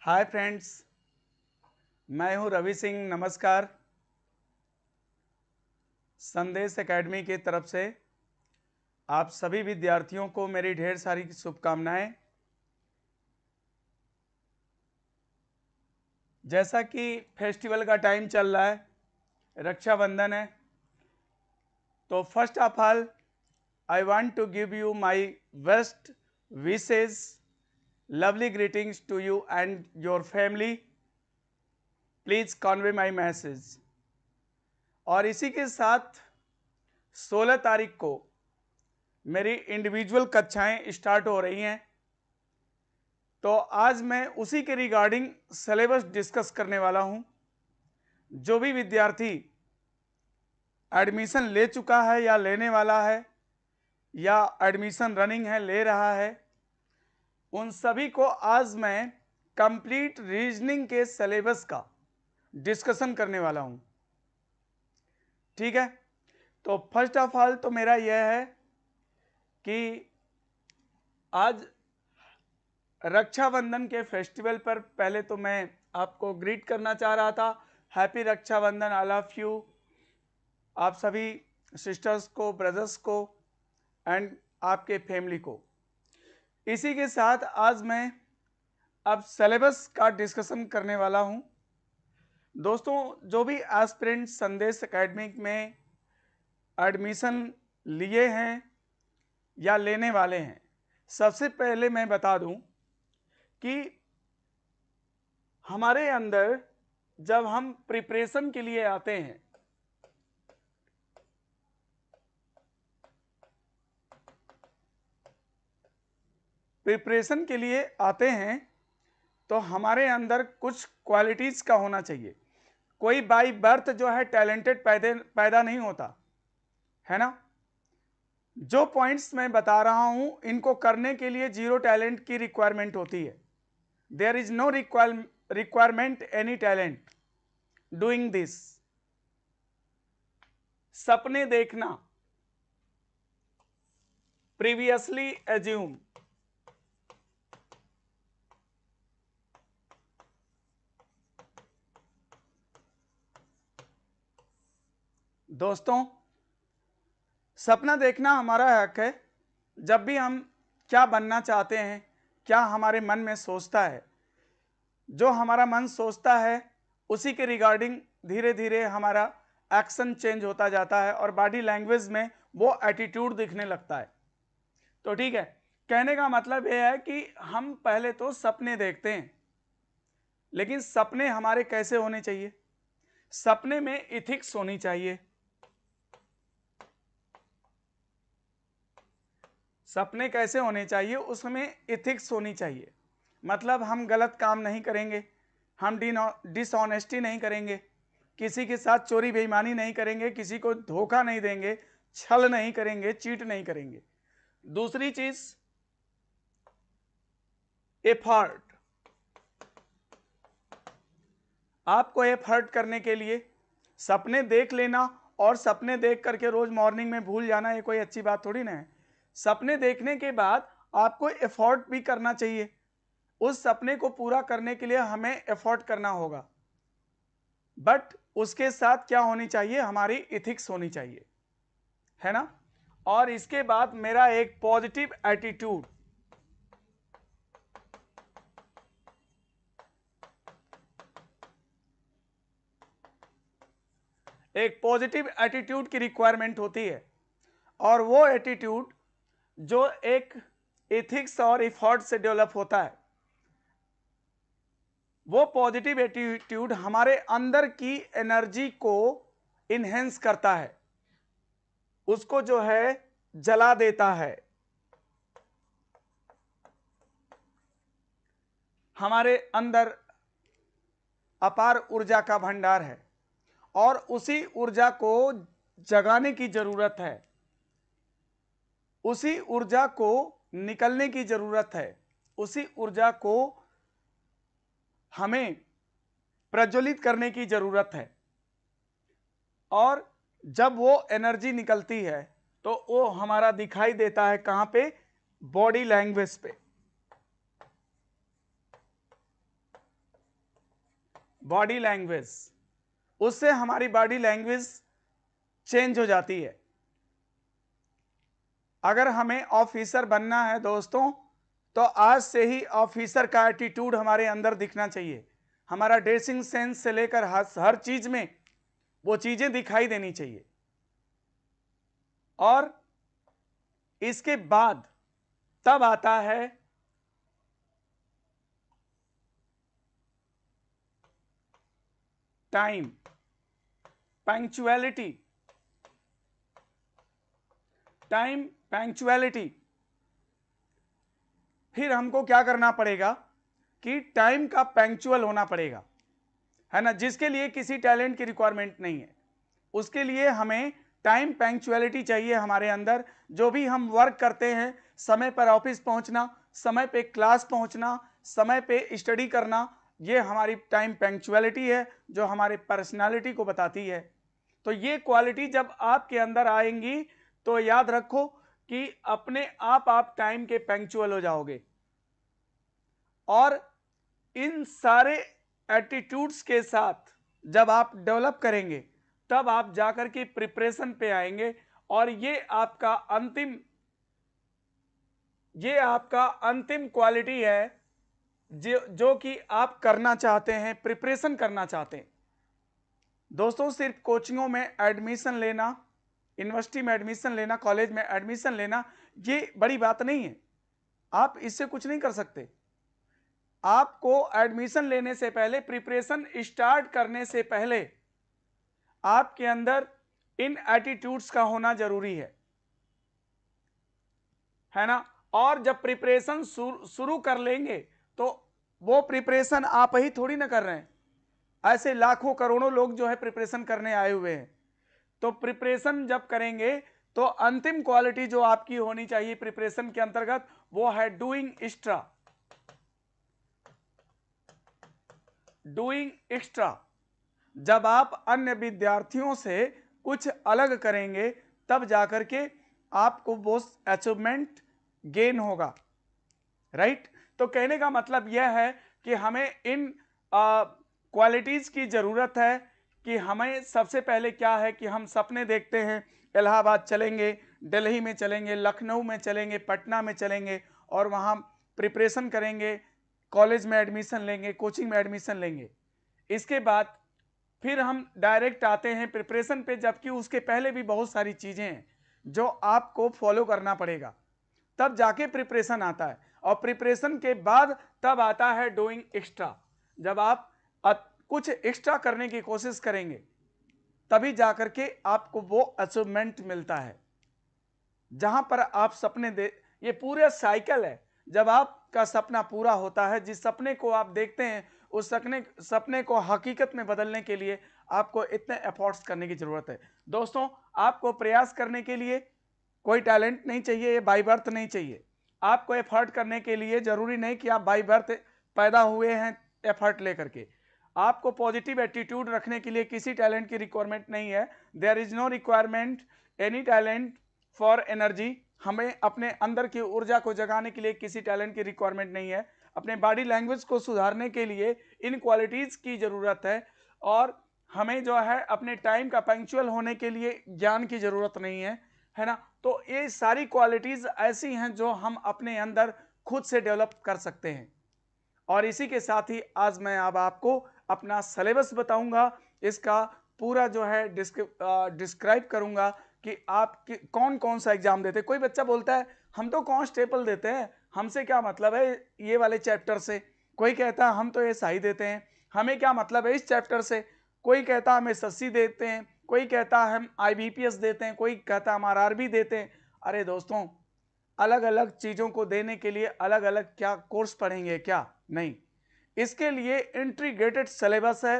Hi friends, मैं हूं रवि सिंह। नमस्कार। संदेश एकेडमी की तरफ से आप सभी विद्यार्थियों को मेरी ढेर सारी शुभकामनाएं। जैसा कि फेस्टिवल का टाइम चल रहा है, रक्षाबंधन है, तो first of all I want to give you my best wishes, lovely greetings to you and your family. Please convey my message. और इसी के साथ 16 तारीख को मेरी इंडिविजुअल कक्षाएं स्टार्ट हो रही हैं, तो आज मैं उसी के रिगार्डिंग सिलेबस डिस्कस करने वाला हूं। जो भी विद्यार्थी एडमिशन ले चुका है या लेने वाला है या एडमिशन रनिंग है, ले रहा है, उन सभी को आज मैं कंप्लीट रीजनिंग के सिलेबस का डिस्कशन करने वाला हूं। ठीक है, तो फर्स्ट ऑफ ऑल तो मेरा यह है कि आज रक्षाबंधन के फेस्टिवल पर पहले तो मैं आपको ग्रीट करना चाह रहा था। Happy Rakshabandhan all of you, आप सभी सिस्टर्स को, ब्रदर्स को एंड आपके फैमिली को। इसी के साथ आज मैं अब सिलेबस का डिस्कशन करने वाला हूं। दोस्तों, जो भी एस्पिरेंट संदेश एकेडमी में एडमिशन लिए हैं या लेने वाले हैं, सबसे पहले मैं बता दूं कि हमारे अंदर जब हम प्रिपरेशन के लिए आते हैं, तो हमारे अंदर कुछ क्वालिटीज का होना चाहिए। कोई बाई बर्थ जो है टैलेंटेड पैदा नहीं होता है ना। जो पॉइंट्स मैं बता रहा हूं, इनको करने के लिए जीरो टैलेंट की रिक्वायरमेंट होती है। There is no requirement any talent doing this. सपने देखना, प्रीवियसली एज्यूम, दोस्तों सपना देखना हमारा हक है। जब भी हम क्या बनना चाहते हैं, क्या हमारे मन में सोचता है, जो हमारा मन सोचता है उसी के रिगार्डिंग धीरे धीरे हमारा एक्शन चेंज होता जाता है और बॉडी लैंग्वेज में वो एटीट्यूड दिखने लगता है। तो ठीक है, कहने का मतलब यह है कि हम पहले तो सपने देखते हैं, लेकिन सपने हमारे कैसे होने चाहिए? सपने में इथिक्स होनी चाहिए। सपने कैसे होने चाहिए? उसमें इथिक्स होनी चाहिए। मतलब हम गलत काम नहीं करेंगे, हम डिसऑनेस्टी नहीं करेंगे, किसी के साथ चोरी बेईमानी नहीं करेंगे, किसी को धोखा नहीं देंगे, छल नहीं करेंगे, चीट नहीं करेंगे। दूसरी चीज एफर्ट। आपको एफर्ट करने के लिए सपने देख लेना और सपने देख करके रोज मॉर्निंग में भूल जाना, ये कोई अच्छी बात थोड़ी ना है। सपने देखने के बाद आपको एफर्ट भी करना चाहिए। उस सपने को पूरा करने के लिए हमें एफर्ट करना होगा, बट उसके साथ क्या होनी चाहिए? हमारी इथिक्स होनी चाहिए, है ना। और इसके बाद मेरा एक पॉजिटिव एटीट्यूड, एक पॉजिटिव एटीट्यूड की रिक्वायरमेंट होती है। और वो एटीट्यूड जो एक इथिक्स और एफर्ट से डेवलप होता है, वो पॉजिटिव एटीट्यूड हमारे अंदर की एनर्जी को इनहेंस करता है, उसको जो है जला देता है। हमारे अंदर अपार ऊर्जा का भंडार है और उसी ऊर्जा को जगाने की जरूरत है, उसी ऊर्जा को निकलने की जरूरत है, उसी ऊर्जा को हमें प्रज्वलित करने की जरूरत है। और जब वो एनर्जी निकलती है तो वो हमारा दिखाई देता है कहां पे? बॉडी लैंग्वेज पे। बॉडी लैंग्वेज, उससे हमारी बॉडी लैंग्वेज चेंज हो जाती है। अगर हमें ऑफिसर बनना है दोस्तों, तो आज से ही ऑफिसर का एटीट्यूड हमारे अंदर दिखना चाहिए। हमारा ड्रेसिंग सेंस से लेकर हर चीज में वो चीजें दिखाई देनी चाहिए। और इसके बाद तब आता है टाइम, पंक्चुअलिटी। Time, punctuality. फिर हमको क्या करना पड़ेगा कि टाइम का पंक्चुअल होना पड़ेगा, है ना, जिसके लिए किसी टैलेंट की रिक्वायरमेंट नहीं है। उसके लिए हमें टाइम पंक्चुअलिटी चाहिए हमारे अंदर। जो भी हम वर्क करते हैं, समय पर ऑफिस पहुंचना, समय पे क्लास पहुंचना, समय पे स्टडी करना, ये हमारी टाइम पंक्चुअलिटी है जो हमारे पर्सनालिटी को बताती है। तो ये क्वालिटी जब आपके अंदर आएंगी तो याद रखो कि अपने आप टाइम के पंक्चुअल हो जाओगे। और इन सारे एटीट्यूड्स के साथ जब आप डेवलप करेंगे तब आप जाकर के प्रिपरेशन पे आएंगे। और ये आपका अंतिम क्वालिटी है जो कि आप करना चाहते हैं, प्रिपरेशन करना चाहते हैं। दोस्तों, सिर्फ कोचिंगों में एडमिशन लेना, यूनिवर्सिटी में एडमिशन लेना, कॉलेज में एडमिशन लेना, ये बड़ी बात नहीं है। आप इससे कुछ नहीं कर सकते। आपको एडमिशन लेने से पहले, प्रिपरेशन स्टार्ट करने से पहले आपके अंदर इन एटीट्यूड्स का होना जरूरी है ना। और जब प्रिपरेशन शुरू कर लेंगे तो वो प्रिपरेशन आप ही थोड़ी ना कर रहे हैं, ऐसे लाखों करोड़ों लोग जो है प्रिपरेशन करने आए हुए हैं। तो प्रिपरेशन जब करेंगे तो अंतिम क्वालिटी जो आपकी होनी चाहिए प्रिपरेशन के अंतर्गत, वो है डूइंग एक्स्ट्रा। Doing extra. जब आप अन्य विद्यार्थियों से कुछ अलग करेंगे तब जाकर के आपको वो अचीवमेंट गेन होगा, राइट। तो कहने का मतलब यह है कि हमें इन क्वालिटीज की जरूरत है कि हमें सबसे पहले क्या है कि हम सपने देखते हैं, इलाहाबाद चलेंगे, दिल्ली में चलेंगे, लखनऊ में चलेंगे, पटना में चलेंगे और वहाँ प्रिपरेशन करेंगे, कॉलेज में एडमिशन लेंगे, कोचिंग में एडमिशन लेंगे। इसके बाद फिर हम डायरेक्ट आते हैं प्रिपरेशन पे, जबकि उसके पहले भी बहुत सारी चीजें हैं जो आपको फॉलो करना पड़ेगा, तब जाके प्रिपरेशन आता है। और प्रिपरेशन के बाद तब आता है डूइंग एक्स्ट्रा। जब आप कुछ एक्स्ट्रा करने की कोशिश करेंगे तभी जाकर के आपको वो अचीवमेंट मिलता है जहां पर आप सपने ये पूरे साइकिल है। जब आपका सपना पूरा होता है, जिस सपने को आप देखते हैं, उस सपने को हकीकत में बदलने के लिए आपको इतने एफर्ट्स करने की जरूरत है। दोस्तों, आपको प्रयास करने के लिए कोई टैलेंट नहीं चाहिए, ये बाय बर्थ नहीं चाहिए। आपको एफर्ट करने के लिए जरूरी नहीं कि आप बाय बर्थ पैदा हुए हैं एफर्ट लेकर के। आपको पॉजिटिव एटीट्यूड रखने के लिए किसी टैलेंट की रिक्वायरमेंट नहीं है। There is no requirement any talent for energy. हमें अपने अंदर की ऊर्जा को जगाने के लिए किसी टैलेंट की रिक्वायरमेंट नहीं है। अपने बॉडी लैंग्वेज को सुधारने के लिए इन क्वालिटीज की जरूरत है। और हमें जो है अपने टाइम का पंक्चुअल होने के लिए ज्ञान की जरूरत नहीं है ना। तो ये सारी क्वालिटीज ऐसी हैं जो हम अपने अंदर खुद से डेवलप कर सकते हैं। और इसी के साथ ही आज मैं अब आपको अपना सिलेबस बताऊंगा, इसका पूरा जो है डिस्क्राइब करूंगा कि आप कौन कौन सा एग्जाम देते हैं। कोई बच्चा बोलता है हम तो कांस्टेबल देते हैं, हमसे क्या मतलब है ये वाले चैप्टर से। कोई कहता है हम तो एसआई देते हैं, हमें क्या मतलब है इस चैप्टर से। कोई कहता है हम एसएससी देते हैं, कोई कहता है हम आईबीपीएस देते हैं, कोई कहता है हम आरआरबी देते हैं। अरे दोस्तों, अलग अलग चीजों को देने के लिए अलग अलग क्या कोर्स पढ़ेंगे क्या? नहीं, इसके लिए इंटीग्रेटेड सिलेबस है,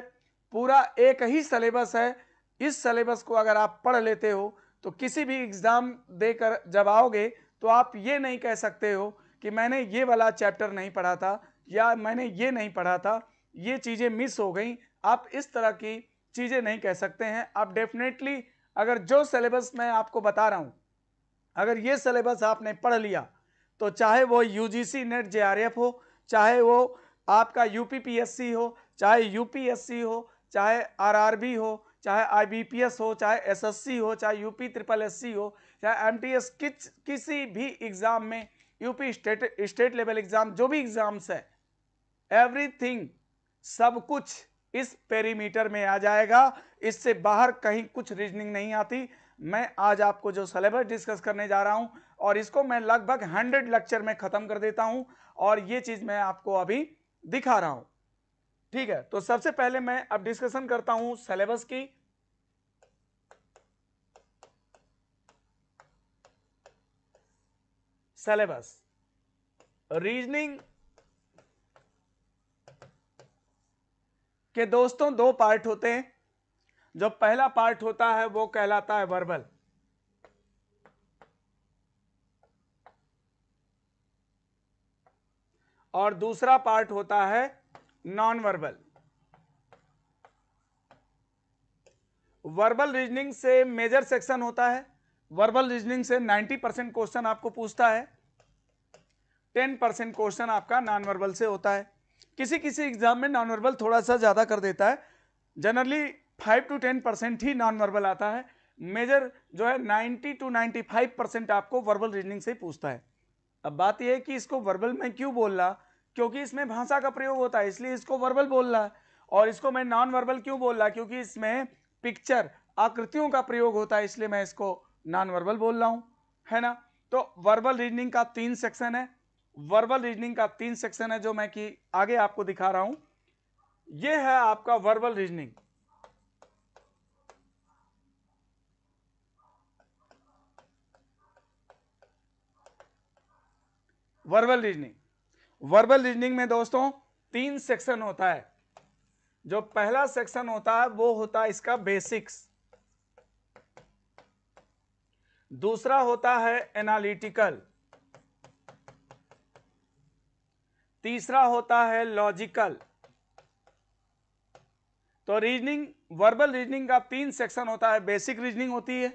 पूरा एक ही सिलेबस है। इस सिलेबस को अगर आप पढ़ लेते हो तो किसी भी एग्जाम देकर जब आओगे तो आप ये नहीं कह सकते हो कि मैंने ये वाला चैप्टर नहीं पढ़ा था या मैंने ये नहीं पढ़ा था, ये चीजें मिस हो गई। आप इस तरह की चीजें नहीं कह सकते हैं। आप डेफिनेटली अगर जो सिलेबस मैं आपको बता रहा हूं, अगर ये सिलेबस आपने पढ़ लिया तो चाहे वो यूजीसी नेट जेआरएफ हो, चाहे वो आपका यूपीपीएससी हो, चाहे यूपीएससी हो, चाहे आरआरबी हो, चाहे आईबीपीएस हो, चाहे एसएससी हो, चाहे यूपी ट्रिपल एससी हो, चाहे एमटीएस, किसी भी एग्जाम में, यूपी स्टेट लेवल एग्जाम, जो भी एग्जाम्स है, एवरीथिंग, सब कुछ इस पेरीमीटर में आ जाएगा। इससे बाहर कहीं कुछ रीजनिंग नहीं आती। मैं आज आपको जो सिलेबस डिस्कस करने जा रहा हूं, और इसको मैं लगभग 100 लेक्चर में खत्म कर देता हूं, और ये चीज मैं आपको अभी दिखा रहा हूं। ठीक है, तो सबसे पहले मैं अब डिस्कशन करता हूं सिलेबस की। सिलेबस रीजनिंग के दोस्तों दो पार्ट होते हैं। जो पहला पार्ट होता है वो कहलाता है वर्बल, और दूसरा पार्ट होता है नॉन वर्बल। वर्बल रीजनिंग से मेजर सेक्शन होता है। वर्बल रीजनिंग से 90% क्वेश्चन आपको पूछता है, 10% क्वेश्चन आपका नॉन वर्बल से होता है। किसी किसी एग्जाम में नॉन वर्बल थोड़ा सा ज्यादा कर देता है, generally 5 to 10% he non verbal आता है। मेजर जो है 90 to 95% आपको वर्बल रीजनिंग से पूछता है। अब बात यह है कि इसको वर्बल में क्यों बोल रहा, क्योंकि इसमें भाषा का प्रयोग होता है, इसलिए इसको वर्बल बोल रहा है। और इसको मैं नॉन वर्बल क्यों बोल रहा, क्योंकि इसमें पिक्चर, आकृतियों का प्रयोग होता है, इसलिए मैं इसको नॉन वर्बल बोल रहा हूं, है ना। तो वर्बल रीजनिंग का 3 सेक्शन है। वर्बल रीजनिंग का 3 सेक्शन है जो मैं कि आगे आपको दिखा रहा हूं। यह है आपका verbal reasoning. Verbal reasoning, verbal reasoning में दोस्तों 3 सेक्शन होता है। जो पहला सेक्शन होता है वो होता है इसका बेसिक्स, दूसरा होता है एनालिटिकल, तीसरा होता है लॉजिकल। तो रीजनिंग, वर्बल रीजनिंग का 3 सेक्शन होता है। बेसिक रीजनिंग होती है,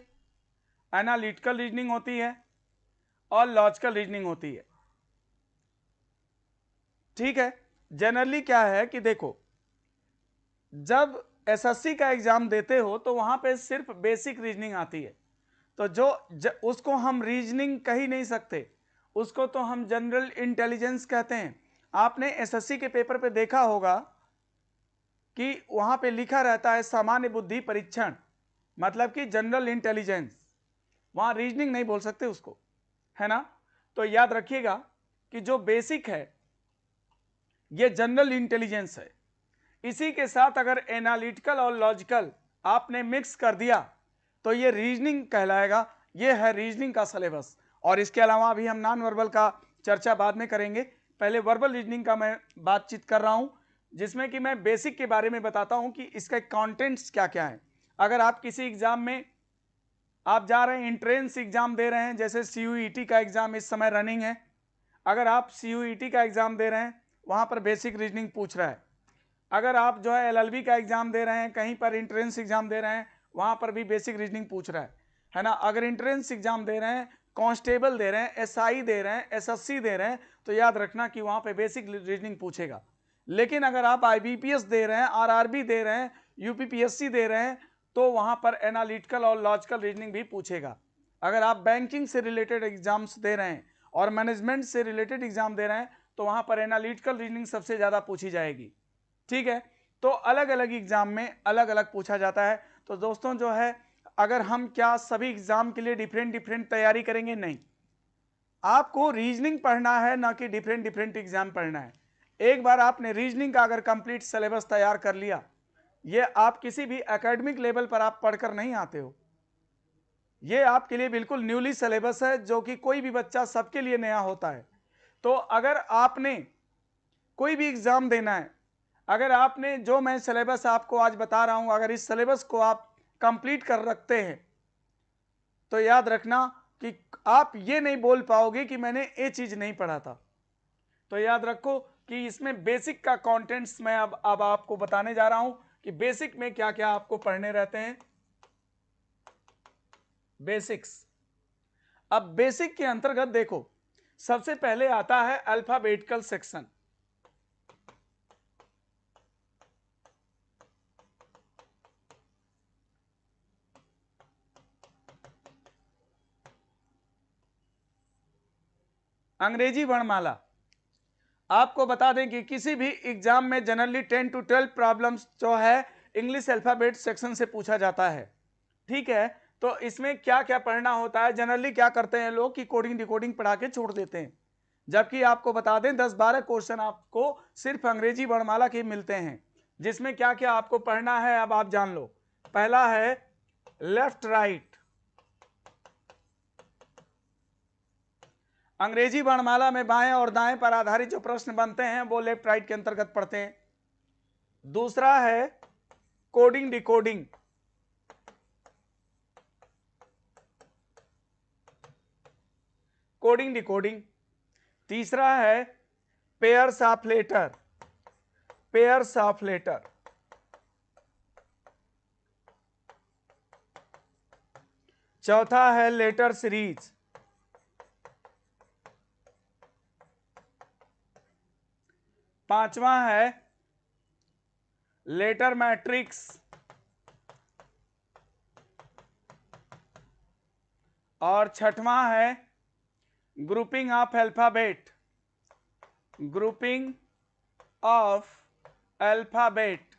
एनालिटिकल रीजनिंग होती है, और लॉजिकल रीजनिंग होती है। ठीक है, जनरली क्या है कि देखो, जब एसएससी का एग्जाम देते हो तो वहां पे सिर्फ बेसिक रीजनिंग आती है, तो उसको हम रीजनिंग कह ही नहीं सकते, उसको तो हम जनरल इंटेलिजेंस कहते हैं। आपने एसएससी के पेपर पे देखा होगा कि वहां पे लिखा रहता है सामान्य बुद्धि परीक्षण, मतलब कि जनरल इंटेलिजेंस। वहां रीजनिंग नहीं बोल सकते उसको, है ना। तो याद रखिएगा कि जो बेसिक है ये जनरल इंटेलिजेंस है। इसी के साथ अगर एनालिटिकल और लॉजिकल आपने मिक्स कर दिया तो ये रीजनिंग कहलाएगा। ये है रीजनिंग का सिलेबस। और इसके अलावा अभी हम नॉन वर्बल का चर्चा बाद में करेंगे, पहले वर्बल रीजनिंग का मैं बातचीत कर रहा हूं, जिसमें कि मैं बेसिक के बारे में बताता हूं कि इसके कंटेंट्स क्या क्या है। अगर आप किसी एग्जाम में आप जा रहे हैं, एंट्रेंस एग्जाम दे रहे हैं, जैसे सीयूईटी का एग्जाम इस समय रनिंग है, अगर आप सीयूईटी का एग्जाम दे रहे हैं वहां पर बेसिक रीजनिंग पूछ रहा है। अगर आप जो है एलएलबी का एग्जाम दे रहे हैं, कहीं पर एंट्रेंस एग्जाम दे रहे हैं, वहां पर भी बेसिक रीजनिंग पूछ रहा है ना। अगर एंट्रेंस एग्जाम दे रहे हैं, कांस्टेबल दे रहे हैं, एसआई दे रहे हैं, एसएससी दे रहे हैं, तो याद रखना कि वहां पे बेसिक रीजनिंग पूछेगा। लेकिन अगर आप आईबीपीएस दे रहे हैं, आरआरबी दे रहे हैं, यूपीपीएससी दे रहे हैं, तो वहां पर एनालिटिकल और लॉजिकल रीजनिंग भी पूछेगा। अगर आप बैंकिंग से रिलेटेड एग्जाम्स दे रहे हैं और मैनेजमेंट से रिलेटेड एग्जाम दे रहे हैं, तो वहां पर एनालिटिकल रीजनिंग सबसे ज्यादा पूछी जाएगी। ठीक है, तो अलग अलग एग्जाम में अलग अलग पूछा जाता है। तो दोस्तों जो है, अगर हम क्या सभी एग्जाम के लिए डिफरेंट डिफरेंट तैयारी करेंगे, नहीं, आपको रीजनिंग पढ़ना है, ना कि डिफरेंट डिफरेंट एग्जाम पढ़ना है। एक बार आपने रीजनिंग का अगर कंप्लीट सिलेबस तैयार कर लिया, ये आप किसी भी एकेडमिक लेवल पर आप पढ़कर नहीं आते हो, ये आपके लिए बिल्कुल न्यूली सिलेबस है, जो कि कोई भी बच्चा, सबके लिए नया होता है। तो अगर आपने कोई भी एग्जाम देना है, अगर आपने जो मैं सिलेबस आपको आज बता रहा हूं, अगर इस सिलेबस को आप कंप्लीट कर रखते हैं, तो याद रखना कि आप ये नहीं बोल पाओगे कि मैंने ये चीज नहीं पढ़ा था। तो याद रखो कि इसमें बेसिक का कंटेंट्स मैं अब आपको बताने जा रहा हूं कि बेसिक में क्या क्या आपको पढ़ने रहते हैं। बेसिक्स, अब बेसिक के अंतर्गत देखो, सबसे पहले आता है अल्फाबेटिकल सेक्शन। अंग्रेजी वर्णमाला। आपको बता दें कि किसी भी एग्जाम में जनरली 10 to 12 प्रॉब्लम्स जो है इंग्लिश अल्फाबेट सेक्शन से पूछा जाता है, ठीक है। तो इसमें क्या क्या पढ़ना होता है, जनरली क्या करते हैं लोग कि कोडिंग डिकोडिंग पढ़ा के छोड़ देते हैं, जबकि आपको बता दें 10-12 क्वेश्चन आपको सिर्फ अंग्रेजी वर्णमाला के मिलते हैं, जिसमें क्या क्या आपको पढ़ना है अब आप जान लो। पहला है लेफ्ट राइट, अंग्रेजी वर्णमाला में बाएं और दाएं पर आधारित जो प्रश्न बनते हैं वो लेफ्ट राइट के अंतर्गत पढ़ते हैं। दूसरा है कोडिंग डिकोडिंग, कोडिंग डिकोडिंग। तीसरा है pairs of letter, pairs of letter. चौथा है लेटर सीरीज। पांचवा है लेटर मैट्रिक्स। और छठवां है grouping of alphabet, grouping of alphabet.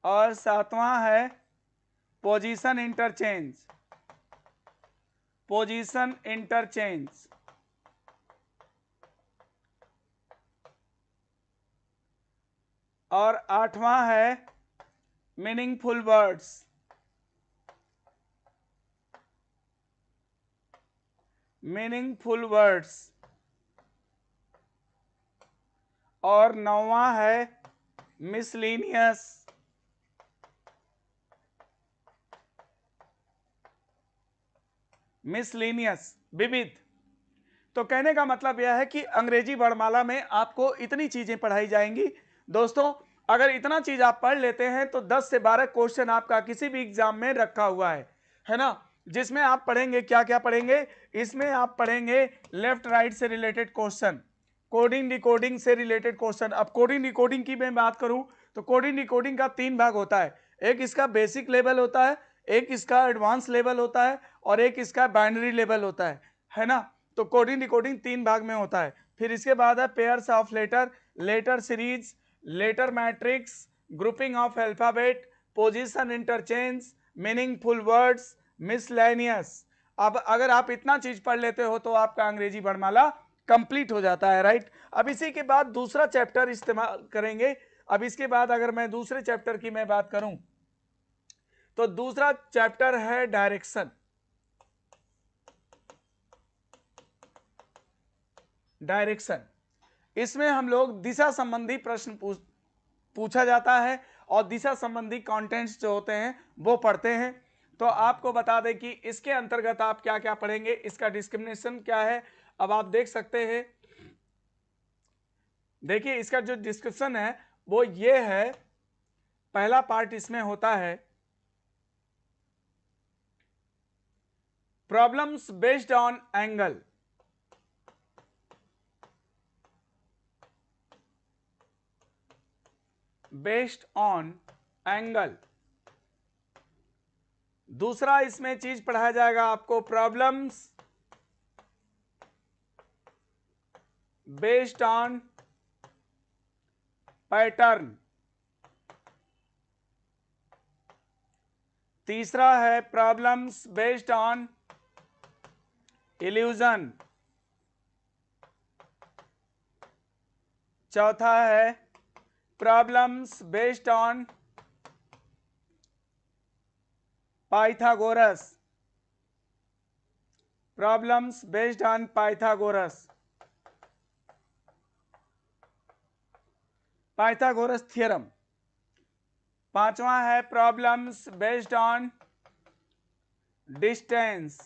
और सातवां है पोजीशन इंटरचेंज, पोजीशन इंटरचेंज। और आठवां है मीनिंगफुल वर्ड्स। Meaningful words. और नौवां है मिसलेनियस, मिसलेनियस विविध। तो कहने का मतलब यह है कि अंग्रेजी वर्णमाला में आपको इतनी चीजें पढ़ाई जाएंगी। दोस्तों अगर इतना चीज आप पढ़ लेते हैं तो 10 से 12 क्वेश्चन आपका किसी भी एग्जाम में रखा हुआ है ना, जिसमें आप पढ़ेंगे क्या क्या पढ़ेंगे। इसमें आप पढ़ेंगे लेफ्ट राइट से रिलेटेड क्वेश्चन, कोडिंग डिकोडिंग से रिलेटेड क्वेश्चन। अब कोडिंग डिकोडिंग की मैं बात करूं तो कोडिंग डिकोडिंग का 3 भाग होता है, एक इसका बेसिक लेवल होता है, एक इसका एडवांस लेवल होता है और एक इसका बाइनरी लेवल होता है ना। तो कोडिंग डिकोडिंग 3 भाग में होता है। फिर इसके बाद है pairs of letter, letter series, letter matrix, grouping of alphabet, position interchange, meaningful words, miscellaneous. अब अगर आप इतना चीज पढ़ लेते हो तो आपका अंग्रेजी वर्णमाला कंप्लीट हो जाता है, राइट। अब इसी के बाद दूसरा चैप्टर इस्तेमाल करेंगे। अब इसके बाद अगर मैं दूसरे चैप्टर की मैं बात करूं तो दूसरा चैप्टर है डायरेक्शन। डायरेक्शन, इसमें हम लोग दिशा संबंधी प्रश्न पूछा जाता है और दिशा संबंधी कंटेंट्स जो होते हैं वो पढ़ते हैं। तो आपको बता दें कि इसके अंतर्गत आप क्या क्या पढ़ेंगे, इसका डिस्क्रिमिनेशन क्या है। अब आप देख सकते हैं, देखिए इसका जो डिस्क्रिप्शन है वो ये है। पहला पार्ट इसमें होता है problems based on angle, based on angle. दूसरा इसमें चीज पढ़ाया जाएगा आपको प्रॉब्लम्स बेस्ड ऑन पैटर्न। तीसरा है प्रॉब्लम्स बेस्ड ऑन इल्यूजन। चौथा है problems based on Pythagoras, problems based on Pythagoras, Pythagoras theorem. पांचवा है प्रॉब्लम्स बेस्ड ऑन डिस्टेंस।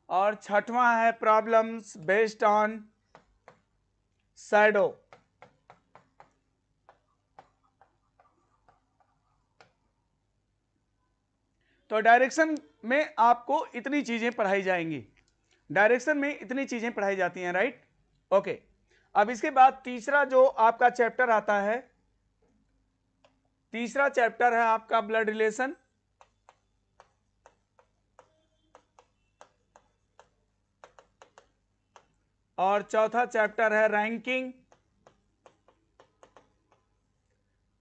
और छठवां है प्रॉब्लम्स बेस्ड ऑन शैडो। तो डायरेक्शन में आपको इतनी चीजें पढ़ाई जाएंगी, डायरेक्शन में इतनी चीजें पढ़ाई जाती हैं, राइट। ओके, अब इसके बाद तीसरा जो आपका चैप्टर आता है, तीसरा चैप्टर है आपका ब्लड रिलेशन। और चौथा चैप्टर है रैंकिंग,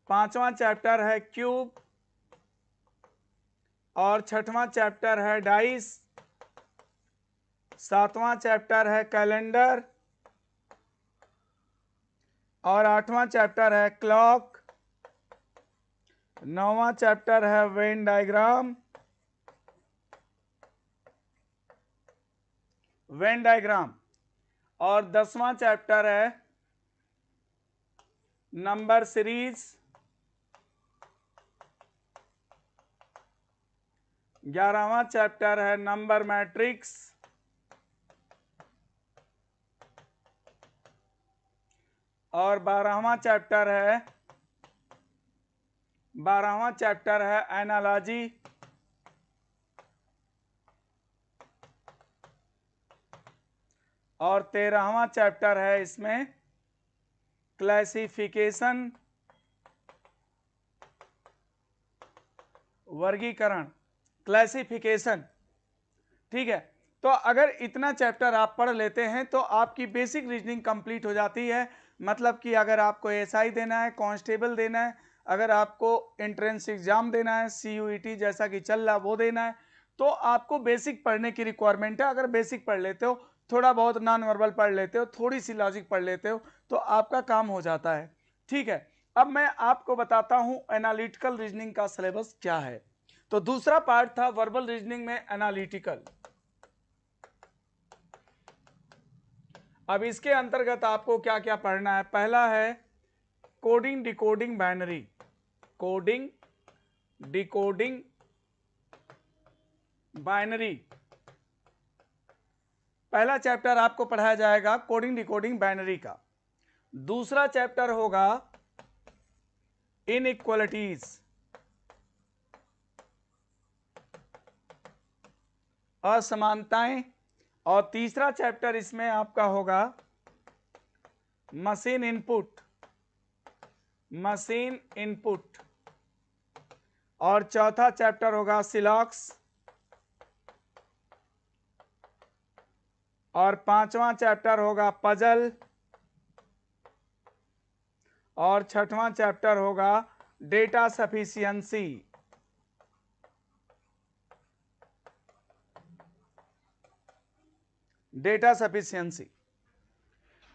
पांचवा चैप्टर है क्यूब, और छठवां चैप्टर है डाइस, सातवां चैप्टर है कैलेंडर, और आठवां चैप्टर है क्लॉक, नौवां चैप्टर है वेन डायग्राम, और 10वां चैप्टर है नंबर सीरीज, 11वां चैप्टर है नंबर मैट्रिक्स, और 12वां चैप्टर है एनालॉजी, और 13वां चैप्टर है इसमें क्लासिफिकेशन, वर्गीकरण, क्लासिफिकेशन। ठीक है, तो अगर इतना चैप्टर आप पढ़ लेते हैं तो आपकी बेसिक रीजनिंग कंप्लीट हो जाती है। मतलब कि अगर आपको एसआई देना है, कांस्टेबल देना है, अगर आपको एंट्रेंस एग्जाम देना है, सीयूईटी जैसा कि चल रहा वो देना है, तो आपको बेसिक पढ़ने की रिक्वायरमेंट है। अगर बेसिक पढ़ लेते हो, थोड़ा बहुत नॉन वर्बल पढ़ लेते हो, थोड़ी सी लॉजिक पढ़ लेते हो, तो आपका काम हो जाता है। ठीक है, अब मैं आपको बताता हूं एनालिटिकल रीजनिंग का सिलेबस क्या है। तो दूसरा पार्ट था वर्बल रीजनिंग में एनालिटिकल। अब इसके अंतर्गत आपको क्या क्या पढ़ना है। पहला है coding decoding binary, coding decoding binary, पहला चैप्टर आपको पढ़ाया जाएगा कोडिंग डिकोडिंग बाइनरी का। दूसरा चैप्टर होगा इनइक्वालिटीज, असमानताएं, और तीसरा चैप्टर इसमें आपका होगा मशीन इनपुट, मशीन इनपुट, और चौथा चैप्टर होगा सिलॉक्स, और पांचवा चैप्टर होगा पजल, और छठवां चैप्टर होगा डेटा सफिशिएंसी। Data sufficiency.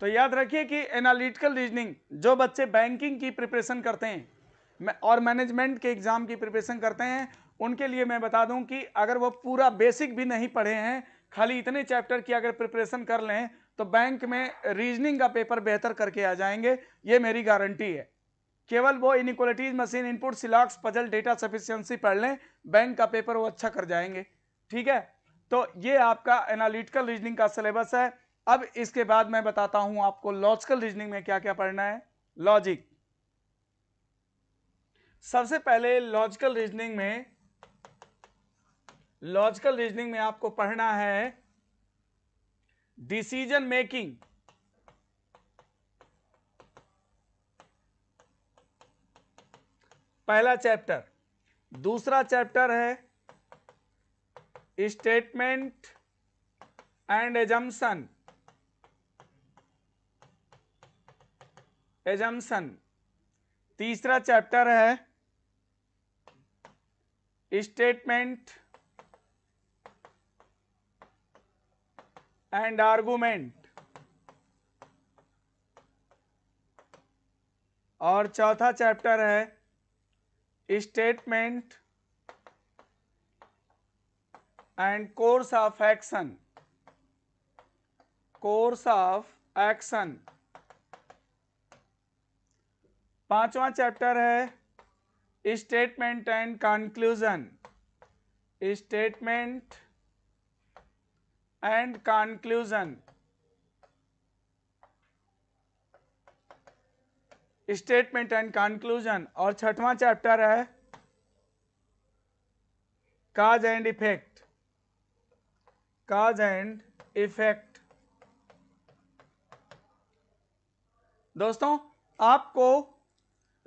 तो याद रखिए कि एनालिटिकल रीजनिंग जो बच्चे बैंकिंग की प्रिपरेशन करते हैं और मैनेजमेंट के एग्जाम की प्रिपरेशन करते हैं, उनके लिए मैं बता दूं कि अगर वो पूरा बेसिक भी नहीं पढ़े हैं, खाली इतने चैप्टर की अगर प्रिपरेशन कर लें, तो बैंक में रीजनिंग का पेपर बेहतर करके आ जाएंगे, ये मेरी गारंटी है। केवल वो इनइक्वालिटीज, मशीन इनपुट, सिलॉक्स, पजल, डेटा सफिशिएंसी पढ़ लें, बैंक का पेपर वो अच्छा कर जाएंगे। ठीक है, तो ये आपका एनालिटिकल रीजनिंग का सिलेबस है। अब इसके बाद मैं बताता हूं आपको लॉजिकल रीजनिंग में क्या क्या पढ़ना है। लॉजिक, सबसे पहले लॉजिकल रीजनिंग में आपको पढ़ना है डिसीजन मेकिंग, पहला चैप्टर। दूसरा चैप्टर है स्टेटमेंट एंड एजम्पशन, तीसरा चैप्टर है स्टेटमेंट एंड आर्गुमेंट, और चौथा चैप्टर है statement and course of action, पांचवा चैप्टर है स्टेटमेंट एंड कंक्लूजन, और छठवां चैप्टर है काज एंड इफेक्ट। दोस्तों, आपको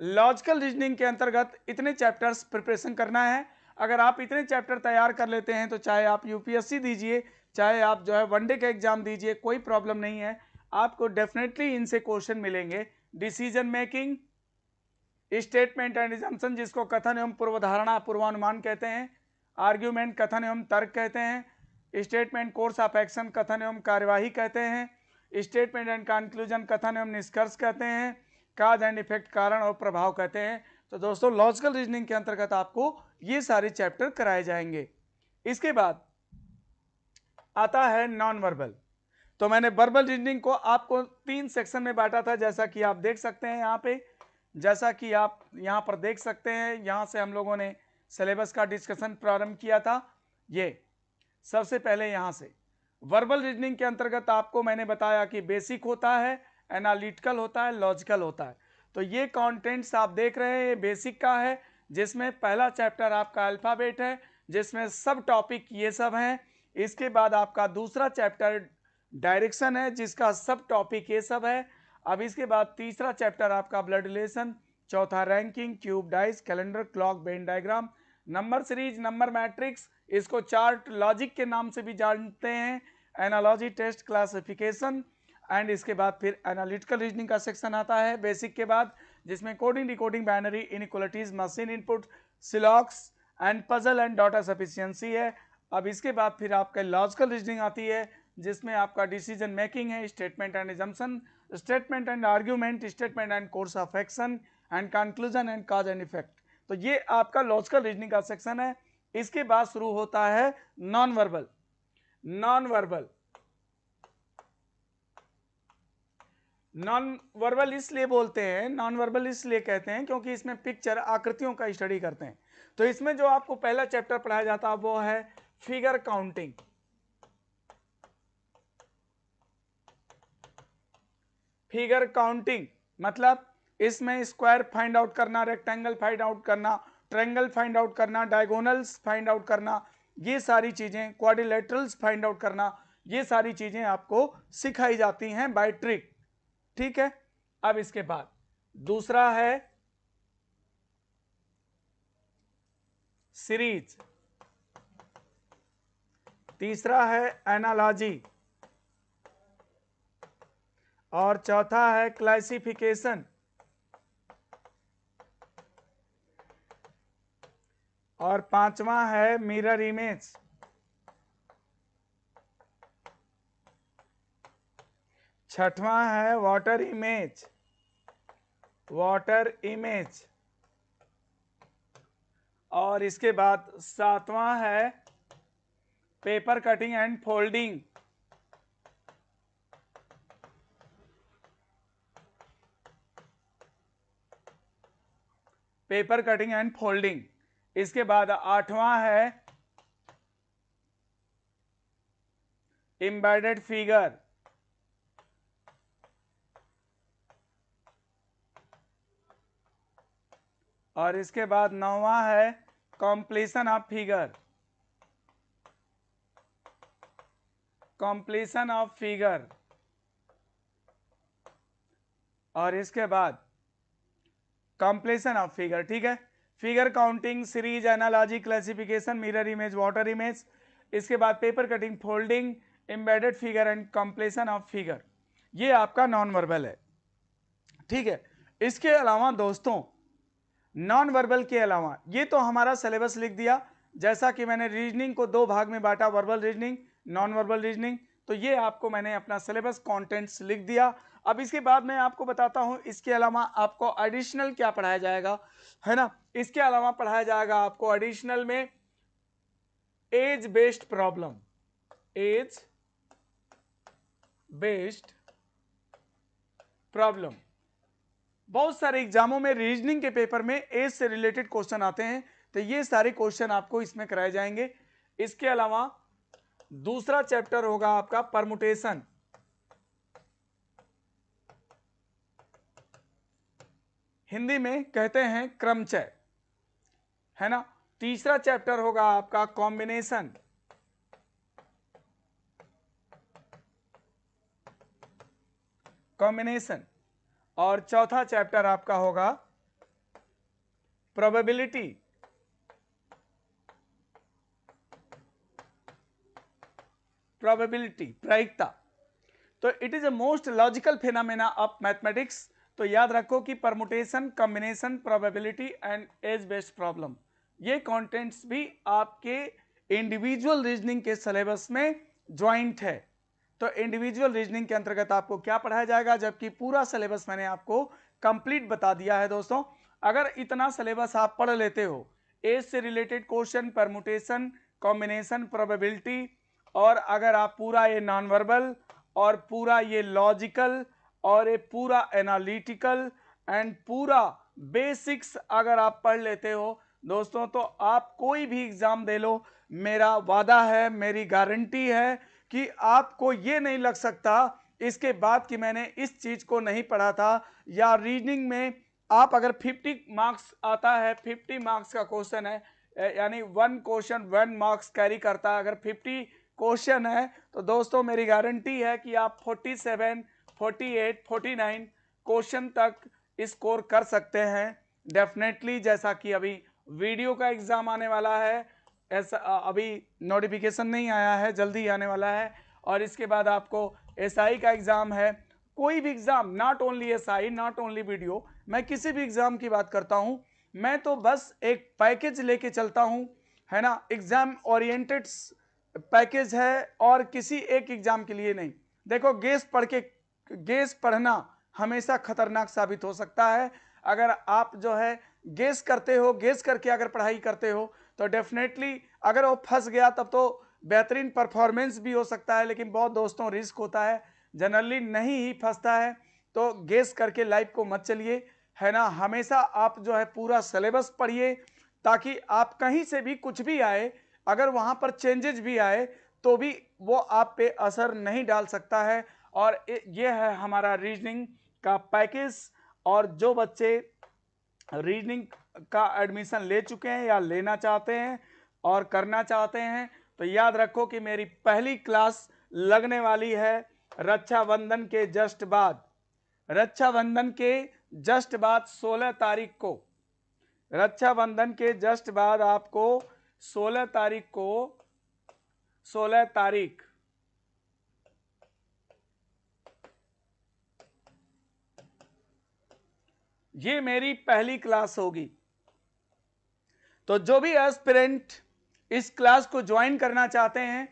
लॉजिकल रीजनिंग के अंतर्गत इतने चैप्टर्स प्रिपरेशन करना है। अगर आप इतने चैप्टर तैयार कर लेते हैं तो चाहे आप यूपीएससी दीजिए, चाहे आप जो है वनडे का एग्जाम दीजिए, कोई प्रॉब्लम नहीं है, आपको डेफिनेटली इनसे क्वेश्चन मिलेंगे। Decision making, statement and assumption जिसको कथन एवं पूर्वधारणा पूर्वानुमान कहते हैं, आर्ग्यूमेंट कथन एवं तर्क कहते हैं, स्टेटमेंट कोर्स ऑफ एक्शन कथन एवं कार्यवाही कहते हैं, स्टेटमेंट एंड कंक्लूजन कथन एवं निष्कर्ष कहते हैं, काज एंड इफेक्ट कारण और प्रभाव कहते हैं। तो दोस्तों लॉजिकल रीजनिंग के अंतर्गत आपको ये सारे चैप्टर कराए जाएंगे। इसके बाद आता है नॉन वर्बल। तो मैंने वर्बल रीजनिंग को आपको 3 सेक्शन में बांटा था, जैसा कि आप देख सकते हैं यहाँ पे, जैसा कि आप यहाँ पर देख सकते हैं, यहाँ से हम लोगों ने सिलेबस का डिस्कशन प्रारंभ किया था। ये सबसे पहले यहाँ से वर्बल रीजनिंग के अंतर्गत आपको मैंने बताया कि बेसिक होता है, एनालिटिकल होता है, लॉजिकल होता है। तो ये कंटेंट्स आप देख रहे हैं, ये बेसिक का है, जिसमें पहला चैप्टर आपका अल्फाबेट है, जिसमें सब टॉपिक ये सब हैं। इसके बाद आपका दूसरा चैप्टर डायरेक्शन है, जिसका सब टॉपिक ये सब है। अब इसके बाद तीसरा चैप्टर आपका ब्लड रिलेशन, चौथा ranking, cube dice, calendar, clock, Venn diagram, number series, number matrix, इसको चार्ट लॉजिक के नाम से भी जानते हैं, एनालॉजी, टेस्ट, क्लासिफिकेशन, एंड इसके बाद फिर एनालिटिकल रीजनिंग का सेक्शन आता है बेसिक के बाद, जिसमें coding, decoding, binary, inequalities, machine input, सिलॉक्स and puzzle and data sufficiency है। अब इसके बाद फिर आपका लॉजिकल रीजनिंग आती है, जिसमें आपका डिसीजन मेकिंग है, statement and assumption, statement and argument, statement and course of action, and conclusion and cause and effect. तो ये आपका लॉजिकल रीजनिंग का सेक्शन है। इसके बाद शुरू होता है non verbal. Non verbal, non verbal इसलिए बोलते हैं, नॉन वर्बल इसलिए कहते हैं क्योंकि इसमें पिक्चर, आकृतियों का स्टडी करते हैं। तो इसमें जो आपको पहला चैप्टर पढ़ाया जाता है वो है फिगर काउंटिंग। फिगर काउंटिंग मतलब इसमें स्क्वायर फाइंड आउट करना, रेक्टेंगल फाइंड आउट करना, ट्रायंगल फाइंड आउट करना, डायगोनल्स फाइंड आउट करना, ये सारी चीजें, क्वाड्रिलेटरल्स फाइंड आउट करना, ये सारी चीजें आपको सिखाई जाती हैं बाय ट्रिक। ठीक है। अब इसके बाद दूसरा है सीरीज, तीसरा है एनालॉजी, और चौथा है क्लासिफिकेशन, और पांचवा है मिरर इमेज, छठवां है वाटर इमेज, वाटर इमेज, और इसके बाद सातवां है paper cutting and folding, paper cutting and folding. इसके बाद आठवां है एम्बेडेड फिगर, और इसके बाद नौवां है completion of figure, completion of figure, और इसके बाद कंप्लीशन ऑफ फिगर। ठीक है। Figure counting, series, analogy, classification, mirror image, water image, इसके बाद paper cutting, folding, embedded figure and completion of figure, ये आपका नॉन वर्बल है। ठीक है। इसके अलावा दोस्तों नॉन वर्बल के अलावा ये तो हमारा सिलेबस लिख दिया, जैसा कि मैंने रीजनिंग को 2 भाग में बांटा, verbal reasoning, non verbal reasoning, तो ये आपको मैंने अपना सिलेबस कंटेंट्स लिख दिया। अब इसके बाद मैं आपको बताता हूं इसके अलावा आपको एडिशनल क्या पढ़ाया जाएगा, है ना। इसके अलावा पढ़ाया जाएगा आपको एडिशनल में age based problem, age based problem. बहुत सारे एग्जामों में रीजनिंग के पेपर में एज से रिलेटेड क्वेश्चन आते हैं, तो ये सारे क्वेश्चन आपको इसमें कराए जाएंगे। इसके अलावा दूसरा चैप्टर होगा आपका परमुटेशन, हिंदी में कहते हैं क्रमचय, है ना। तीसरा चैप्टर होगा आपका कॉम्बिनेशन, कॉम्बिनेशन, और चौथा चैप्टर आपका होगा प्रोबेबिलिटी, प्रायिकता। तो it is a most logical phenomena of mathematics. तो याद रखो कि permutation, combination, probability and age based problem, ये कंटेंट्स भी आपके इंडिविजुअल रीजनिंग के सिलेबस में ज्वाइंट है। तो इंडिविजुअल रीजनिंग के अंतर्गत आपको क्या पढ़ाया जाएगा, जबकि पूरा सिलेबस मैंने आपको कंप्लीट बता दिया है दोस्तों। अगर इतना सिलेबस आप पढ़ लेते हो, एज से related question, permutation, combination, probability, और अगर आप पूरा ये नॉन वर्बल और पूरा ये लॉजिकल और ये पूरा एनालिटिकल एंड पूरा बेसिक्स अगर आप पढ़ लेते हो दोस्तों, तो आप कोई भी एग्जाम दे लो, मेरा वादा है, मेरी गारंटी है कि आपको ये नहीं लग सकता इसके बाद कि मैंने इस चीज को नहीं पढ़ा था। या रीजनिंग में आप अगर 50 मार्क्स आता है, 50 मार्क्स का क्वेश्चन है, यानी 1 क्वेश्चन 1 मार्क्स कैरी करता है, अगर 50 क्वेश्चन है तो दोस्तों मेरी गारंटी है कि आप 47, 48, 49 क्वेश्चन तक स्कोर कर सकते हैं डेफिनेटली। जैसा कि अभी वीडियो का एग्जाम आने वाला है, ऐसा अभी नोटिफिकेशन नहीं आया है, जल्दी आने वाला है, और इसके बाद आपको एसआई का एग्जाम है। कोई भी exam, not only SI, not only video, मैं किसी भी एग्जाम की बात करता हूं, मैं तो बस एक पैकेज लेके चलता हूं, है ना, एग्जाम ओरिएंटेड पैकेज है और किसी एक एग्जाम के लिए नहीं। देखो गेस पढ़ना हमेशा खतरनाक साबित हो सकता है। अगर आप जो है गेस करते हो, गेस करके अगर पढ़ाई करते हो तो डेफिनेटली अगर वो फंस गया तब तो बेहतरीन परफॉर्मेंस भी हो सकता है, लेकिन बहुत दोस्तों रिस्क होता है, जनरली नहीं ही फंसता है। तो गेस करके लाइफ को मत चलिए, है ना, हमेशा आप जो है पूरा सिलेबस पढ़िए, ताकि आप कहीं से भी कुछ भी आए, अगर वहां पर चेंजेस भी आए तो भी वो आप पे असर नहीं डाल सकता है। और ये है हमारा रीजनिंग का पैकेज। और जो बच्चे रीजनिंग का एडमिशन ले चुके हैं या लेना चाहते हैं और करना चाहते हैं, तो याद रखो कि मेरी पहली क्लास लगने वाली है रक्षाबंधन के जस्ट बाद। रक्षाबंधन के जस्ट बाद 16 तारीख को, रक्षाबंधन के जस्ट बाद आपको 16 तारीख को, 16 तारीख ये मेरी पहली क्लास होगी। तो जो भी एस्पिरेंट इस क्लास को ज्वाइन करना चाहते हैं,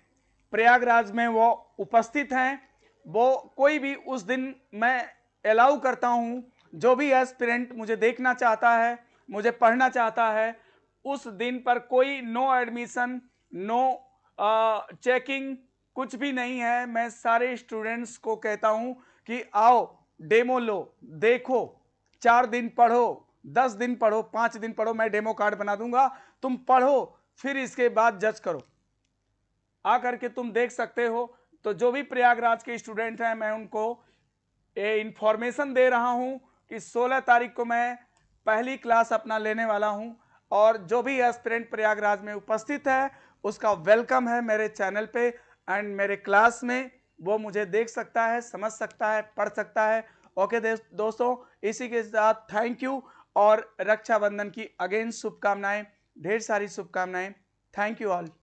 प्रयागराज में वो उपस्थित हैं, वो कोई भी उस दिन मैं अलाउ करता हूं, जो भी एस्पिरेंट मुझे देखना चाहता है, मुझे पढ़ना चाहता है, उस दिन पर कोई नो एडमिशन, नो चेकिंग, कुछ भी नहीं है। मैं सारे स्टूडेंट्स को कहता हूं कि आओ, डेमो लो, देखो, 4 दिन पढ़ो, 10 दिन पढ़ो, 5 दिन पढ़ो, मैं डेमो कार्ड बना दूंगा, तुम पढ़ो, फिर इसके बाद जज करो, आकर के तुम देख सकते हो। तो जो भी प्रयागराज के स्टूडेंट हैं, मैं उनको ये इंफॉर्मेशन दे रहा हूं कि 16 तारीख को मैं पहली क्लास अपना लेने वाला हूं, और जो भी एस्पिरेंट प्रयागराज में उपस्थित है उसका वेलकम है मेरे चैनल पे एंड मेरे क्लास में। वो मुझे देख सकता है, समझ सकता है, पढ़ सकता है। ओके दोस्तों, इसी के साथ थैंक यू, और रक्षाबंधन की अगेन शुभकामनाएं, ढेर सारी शुभकामनाएं। Thank you all.